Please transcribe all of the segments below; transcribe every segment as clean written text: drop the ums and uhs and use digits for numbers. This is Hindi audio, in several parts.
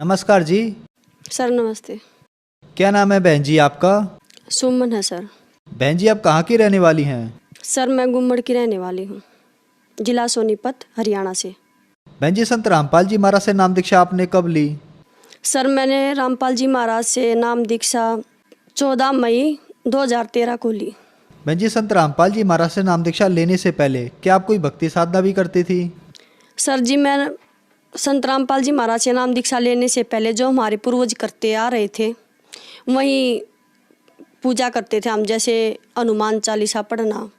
नमस्कार जी। सर नमस्ते। क्या नाम है बहन जी आपका? सुमन है सर। बहन जी आप कहाँ की रहने वाली हैं? सर मैं गुम्मड़ की रहने वाली हूँ, जिला सोनीपत हरियाणा से। बहन जी संत रामपाल जी महाराज से नाम दीक्षा आपने कब ली? सर मैंने रामपाल जी महाराज से नाम दीक्षा 14 मई 2013 को ली। बहन जी संत रामपाल जी महाराज से नाम दीक्षा लेने से पहले क्या आप कोई भक्ति साधना भी करती थी? सर जी मैं संत रामपाल जी महाराज से नाम दीक्षा लेने से पहले जो हमारे पूर्वज करते आ रहे थे वहीं पूजा करते थे हम, जैसे हनुमान चालीसा पढ़ना,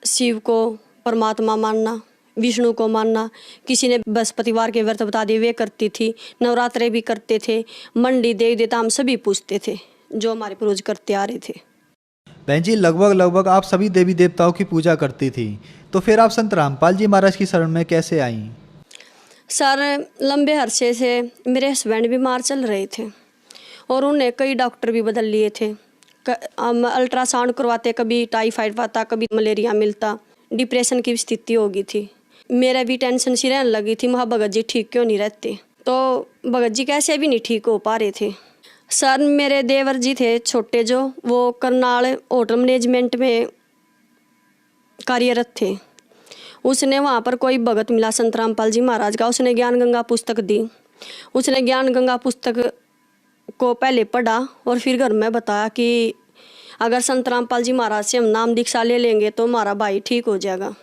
शिव को परमात्मा मानना, विष्णु को मानना। किसी ने बृहस्पतिवार के व्रत बता दिए वे करती थी, नवरात्रे भी करते थे, मंडी देवी देवता हम सभी पूजते थे जो हमारे पूर्वज करते आ रहे थे। बहन जी लगभग आप सभी देवी देवताओं की पूजा करती थी, तो फिर आप संत रामपाल जी महाराज की शरण में कैसे आईं? सर लंबे अरसे से मेरे हस्बैंड बीमार चल रहे थे और उन्हें कई डॉक्टर भी बदल लिए थे। हम अल्ट्रासाउंड करवाते, कभी टाइफाइड आता, कभी मलेरिया मिलता, डिप्रेशन की स्थिति हो गई थी। मेरा भी टेंशन सी रहने लगी थी, महा भगत जी ठीक क्यों नहीं रहते, तो भगत जी कैसे भी नहीं ठीक हो पा रहे थे। सर मेरे देवर जी थे छोटे, जो वो करनाल होटल मैनेजमेंट में कार्यरत थे। उसने वहाँ पर कोई भगत मिला संत रामपाल जी महाराज का, उसने ज्ञान गंगा पुस्तक दी। उसने ज्ञान गंगा पुस्तक को पहले पढ़ा और फिर घर में बताया कि अगर संत रामपाल जी महाराज से हम नाम दीक्षा ले लेंगे तो हमारा भाई ठीक हो जाएगा।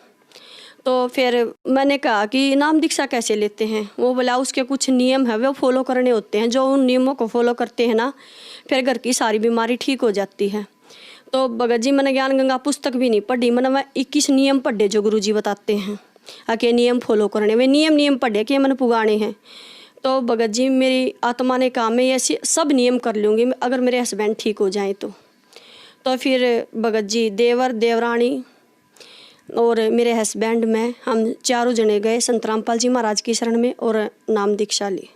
तो फिर मैंने कहा कि नाम दीक्षा कैसे लेते हैं? वो बोला उसके कुछ नियम है वो फॉलो करने होते हैं, जो उन नियमों को फॉलो करते हैं ना फिर घर की सारी बीमारी ठीक हो जाती है। तो भगत जी मैंने ज्ञान गंगा पुस्तक भी नहीं पढ़ी, मैंने मैं 21 नियम पढ़े जो गुरु जी बताते हैं आके नियम फॉलो करने। वे नियम पढ़े कि मैंने पुगाने हैं। तो भगत जी मेरी आत्मा ने कहा मैं ऐसे सब नियम कर लूँगी अगर मेरे हस्बैंड ठीक हो जाएँ तो फिर भगत जी देवर देवरानी और मेरे हस्बैंड में हम चारों जने गए संत रामपाल जी महाराज की शरण में और नाम दीक्षा ली।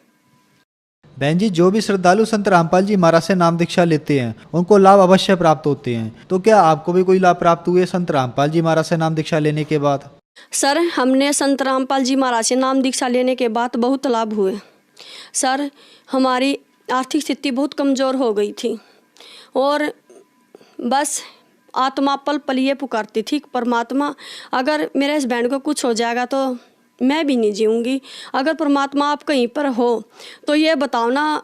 बहन जी जो भी श्रद्धालु संत रामपाल जी महाराज से नाम दीक्षा लेते हैं उनको लाभ अवश्य प्राप्त होते हैं, तो क्या आपको भी कोई लाभ प्राप्त हुए संत रामपाल जी महाराज से नाम दीक्षा लेने के बाद? सर हमने संत रामपाल जी महाराज से नाम दीक्षा लेने के बाद बहुत लाभ हुए। सर हमारी आर्थिक स्थिति बहुत कमज़ोर हो गई थी और बस आत्मा पल पल ये पुकारती थी परमात्मा अगर मेरे हस्बैंड को कुछ हो जाएगा तो मैं भी नहीं जीऊँगी। अगर परमात्मा आप कहीं पर हो तो ये बताओ ना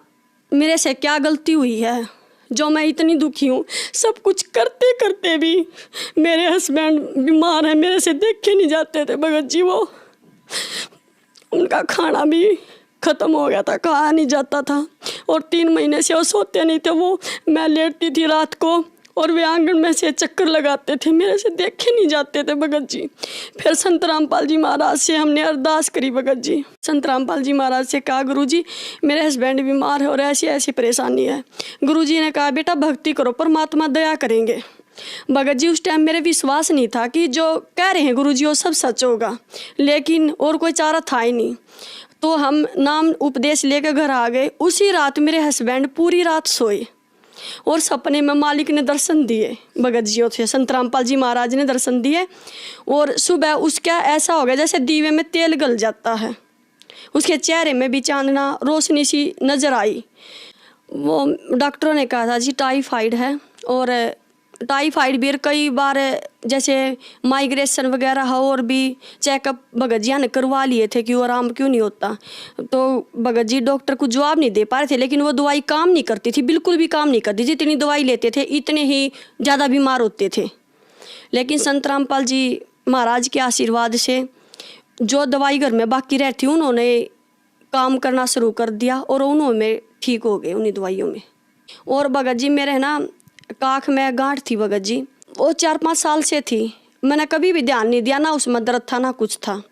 मेरे से क्या गलती हुई है जो मैं इतनी दुखी हूँ। सब कुछ करते करते भी मेरे हस्बैंड बीमार है, मेरे से देखे नहीं जाते थे भगत जी। वो उनका खाना भी ख़त्म हो गया था, कहा नहीं जाता था और 3 महीने से वो सोते नहीं थे। वो मैं लेटती थी रात को और वे आंगन में से चक्कर लगाते थे, मेरे से देखे नहीं जाते थे भगत जी। फिर संत रामपाल जी महाराज से हमने अरदास करी भगत जी। संत रामपाल जी महाराज से कहा गुरु जी मेरे हस्बैंड बीमार है और ऐसी ऐसी परेशानी है। गुरु जी ने कहा बेटा भक्ति करो, परमात्मा दया करेंगे। भगत जी उस टाइम मेरे विश्वास नहीं था कि जो कह रहे हैं गुरु जी वो सब सच होगा, लेकिन और कोई चारा था ही नहीं। तो हम नाम उपदेश लेकर घर आ गए। उसी रात मेरे हस्बैंड पूरी रात सोए और सपने में मालिक ने दर्शन दिए, भगत जी थे संत रामपाल जी महाराज ने दर्शन दिए। और सुबह उसका ऐसा हो गया जैसे दीवे में तेल गल जाता है, उसके चेहरे में भी चांदना रोशनी सी नज़र आई। वो डॉक्टरों ने कहा था जी टाइफाइड है और टाइफाइड भी कई बार जैसे माइग्रेशन वगैरह हो और भी चेकअप भगत जी ने करवा लिए थे कि वो आराम क्यों नहीं होता। तो भगत जी डॉक्टर को जवाब नहीं दे पा रहे थे, लेकिन वो दवाई काम नहीं करती थी, बिल्कुल भी काम नहीं करती। जितनी दवाई लेते थे इतने ही ज़्यादा बीमार होते थे। लेकिन संत रामपाल जी महाराज के आशीर्वाद से जो दवाई घर में बाकी रहती उन्होंने काम करना शुरू कर दिया और उन्होंने ठीक हो गए उन्हीं दवाइयों में। और भगत जी मेरे ना काख में गांठ थी भगत जी, वो 4-5 साल से थी। मैंने कभी भी ध्यान नहीं दिया, ना उसमें दर्द था ना कुछ था।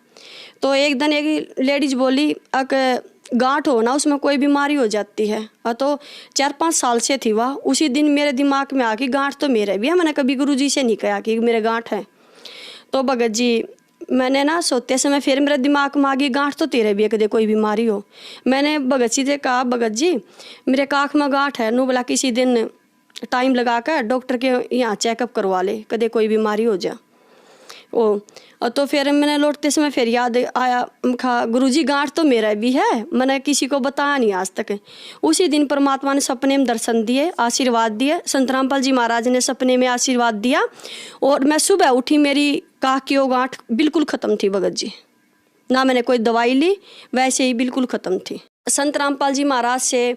तो एक दिन एक लेडीज बोली अगर गांठ हो ना उसमें कोई बीमारी हो जाती है। तो 4-5 साल से थी वह। उसी दिन मेरे दिमाग में आ कि गांठ तो मेरे भी है। मैंने कभी गुरु जी से नहीं कहा कि मेरे गांठ है। तो भगत जी मैंने ना सोते समय फिर मेरे दिमाग में आ गई गांठ तो तेरे भी है, कदे कोई बीमारी हो। मैंने भगत जी से कहा भगत जी मेरे काख में गांठ है, नो बोला किसी दिन टाइम लगा कर डॉक्टर के यहाँ चेकअप करवा ले, कदे कोई बीमारी हो जा। और तो फिर मैंने लौटते समय फिर याद आया, खा गुरुजी गांठ तो मेरा भी है, मैंने किसी को बताया नहीं आज तक। उसी दिन परमात्मा ने सपने में दर्शन दिए, आशीर्वाद दिए। संत रामपाल जी महाराज ने सपने में आशीर्वाद दिया और मैं सुबह उठी, मेरी काह की वो गांठ बिल्कुल ख़त्म थी भगत जी, ना मैंने कोई दवाई ली, वैसे ही बिल्कुल ख़त्म थी। संत रामपाल जी महाराज से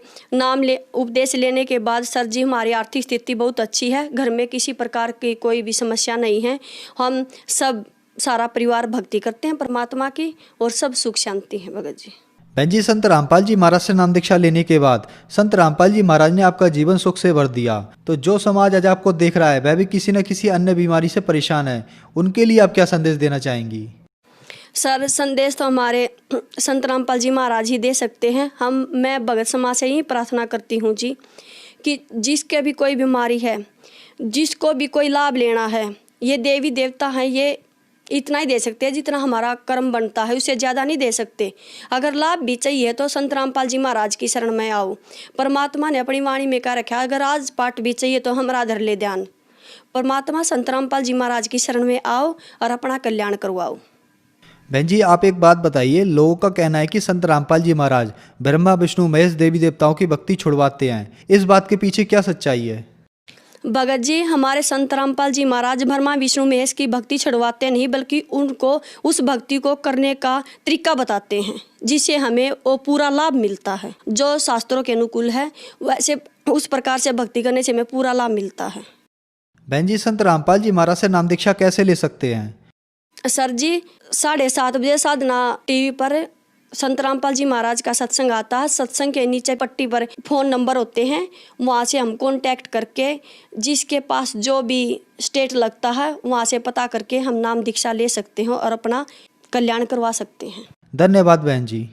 उपदेश लेने के बाद सर जी हमारी आर्थिक स्थिति बहुत अच्छी है, घर में किसी प्रकार की कोई भी समस्या नहीं है। हम सब सारा परिवार भक्ति करते हैं परमात्मा की और सब सुख शांति है भगत जी। बहन जी, संत रामपाल जी महाराज से नाम दीक्षा लेने के बाद संत रामपाल जी महाराज ने आपका जीवन सुख से भर दिया, तो जो समाज आज आपको देख रहा है वह भी किसी न किसी अन्य बीमारी से परेशान है, उनके लिए आप क्या संदेश देना चाहेंगी? सर संदेश तो हमारे संत रामपाल जी महाराज ही दे सकते हैं। मैं भगत समाज से ही प्रार्थना करती हूँ जी कि जिसके भी कोई बीमारी है, जिसको भी कोई लाभ लेना है, ये देवी देवता हैं, ये इतना ही दे सकते हैं जितना हमारा कर्म बनता है, उससे ज़्यादा नहीं दे सकते। अगर लाभ भी चाहिए तो संत रामपाल जी महाराज की शरण में आओ। परमात्मा ने अपनी वाणी में कह रखा है, अगर आज पाठ भी चाहिए तो हमारा धर ले ध्यान। परमात्मा संत रामपाल जी महाराज की शरण में आओ और अपना कल्याण करवाओ। बहन जी, आप एक बात बताइए, लोगों का कहना है कि संत रामपाल जी महाराज ब्रह्मा विष्णु महेश देवी देवताओं की भक्ति छुड़वाते हैं, इस बात के पीछे क्या सच्चाई है? भगत जी, हमारे संत रामपाल जी महाराज ब्रह्मा विष्णु महेश की भक्ति छुड़वाते नहीं, बल्कि उनको उस भक्ति को करने का तरीका बताते हैं, जिससे हमें वो पूरा लाभ मिलता है। जो शास्त्रों के अनुकूल है वैसे उस प्रकार से भक्ति करने से हमें पूरा लाभ मिलता है। बहन जी, संत रामपाल जी महाराज से नाम दीक्षा कैसे ले सकते हैं? सर जी 7:30 बजे साधना टीवी पर संत रामपाल जी महाराज का सत्संग आता है। सत्संग के नीचे पट्टी पर फ़ोन नंबर होते हैं, वहाँ से हम कॉन्टैक्ट करके जिसके पास जो भी स्टेट लगता है वहाँ से पता करके हम नाम दीक्षा ले सकते हैं और अपना कल्याण करवा सकते हैं। धन्यवाद बहन जी।